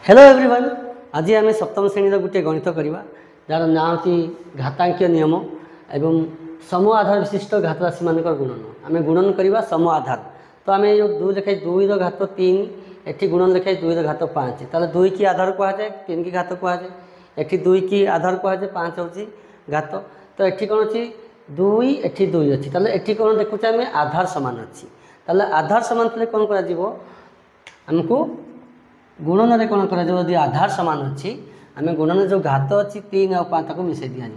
Hello everyone आज आम सप्तम श्रेणी गोटे गणित करवा जार ना हूँ घातांकीय नियम एवं सम आधार विशिष्ट घात राशि मान गुणन आम गुणन करवा सम आधार। तो आम जो 2 लिखाई 2 घात 3 एटी गुणन लिखाई 2 घात 5 ताले 2 की आधार कहुए 3 की घात कहुए एटी 2 की आधार कहुए 5 हूँ घात। तो ये कौन अच्छी 2 एटी 2 अच्छी ताले एटी कौन देखुचे आम आधार सामान अच्छी ताले आधार सामान थे कौन करमको गुणन में कौन कर आधार सामान अच्छी आम गुणन जो घात अच्छी 3 और 5 तक मिसई दि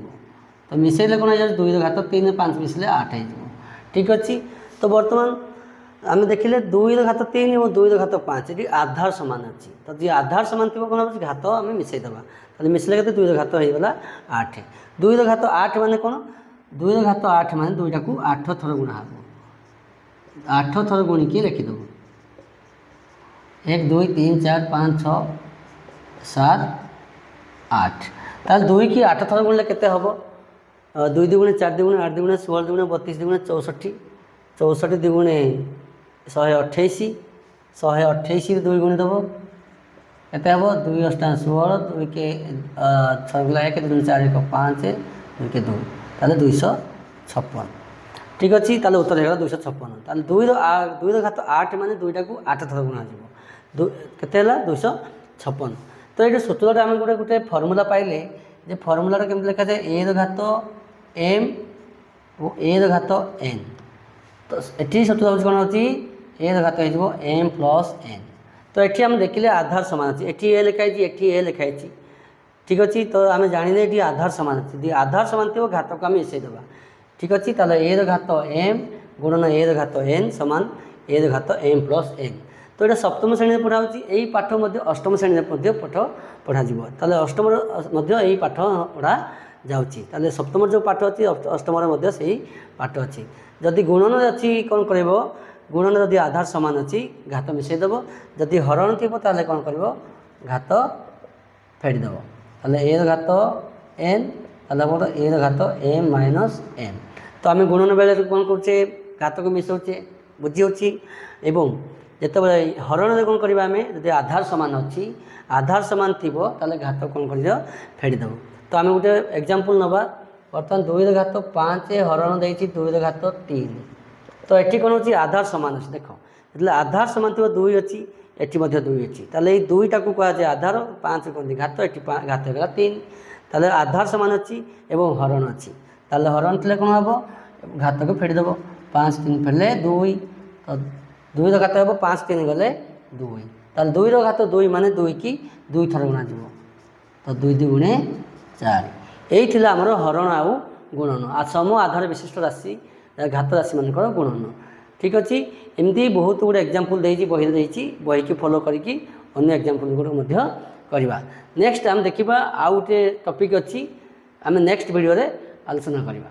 तो मिसेले कौन हो 2 घात 3 5 मिसले 8 हो ठीक अच्छे। तो बर्तमान आम देखिले 2 घात 3 और 2 घात 5 ये आधार सामान अच्छी तो जी आधार सामान थी कौन घात आम मिसईदेवा तो मिसले के 2 घात होगा 8 2 घात 8 मान कौन 2 घात 8 मान 2टा को 8 थर गुणा हम 8 थर गुणिकी लिखिदेव 1 2 3 4 5 6 7 8 ताल 2 की 8 थर गुणले केते हबो 2 दुगुणे 4 दुगुणे 8 दुगुणे 16 दुगुणे 32 दुगुणे 64 64 दुगुणे 128 128 2 गुणे देव केते हबो 2 8 16 2 के 6 1 2 4 1 5 2 के 2 ताले 256 ठीक अच्छे। ताले उत्तर है 256 ताले 2 घात 8 मान 2टा को 8 थर गुणा केते 256। तो ये सूत्र आम गोटे गोटे फर्मूला पाइले जे फर्मूला केमती लिखा जाए ए घात एम और ए घात एन। तो ये सूत्र हूँ कौन होती ए घात हो एम प्लस एन। तो ये आम देखिले आधार सामान अच्छी एटी ए लिखाई एटी ए लिखाई ठीक अच्छे। तो आम जाने ये आधार सामान अच्छी आधार सामान थी घात को आम मिसईदेवा ठीक अच्छे। ताल ए घात एम गुणन ए घात एन सामान ए घात एम प्लस एन। तो ये सप्तम श्रेणी में पढ़ा यही पाठ अष्टम श्रेणी में पाठ पढ़ा ताले अष्टम यही पाठ पढ़ा जाऊँगी ताले सप्तम जो पाठ अच्छी अष्टम से पाठ अच्छी जदि गुणन अच्छी कौन कर गुणन जदि आधार सामान अच्छी घात मिसईदेव जदि हरण थी ताले कौन कर घात फेड़देव ताले ए घात एन ताले ए घात एम माइनस एन। तो आम गुणन बेले कौन करुचे घात को मिसाऊे बुझी एवं जिते हरण कौन करवा आम जब आधार सामान अच्छी आधार सामान थी ताले घात कौन कर फेड़देव। तो आम गोटे एग्जांपल नवा बर्तमान 2 घात 5 हरण दे 2 घात 3 तो ये कौन हो आधार सामान अच्छी देख जो आधार सामान थी 2 अच्छी एटी 2 अच्छी ताले 2टा को कहुए आधार 5 कहते घात एटी घात होगा 3 ताले आधार सामान अच्छी एवं हरण अच्छी ताले हरण थे कौन हम घात को फेड़देव 5 3 फेड़ले 2 तो 2 घात हम 5 3 गले 2 ताल 2 घात 2 मान 2 की 2 थर गुणा तो 2 2 गुणे 4 यही आमर हरण आउ गुणन सम आधार विशिष्ट राशि घात राशि मान गुणन ठीक अच्छे। एमती बहुत गुड़े एग्जांपल देती बही बही की फॉलो करके अन्य एग्जांपल गुड़ करवा। नेक्स्ट आम देखा आउ गोटे टॉपिक अच्छी आम नेक्स्ट वीडियो रे आलोचना करवा।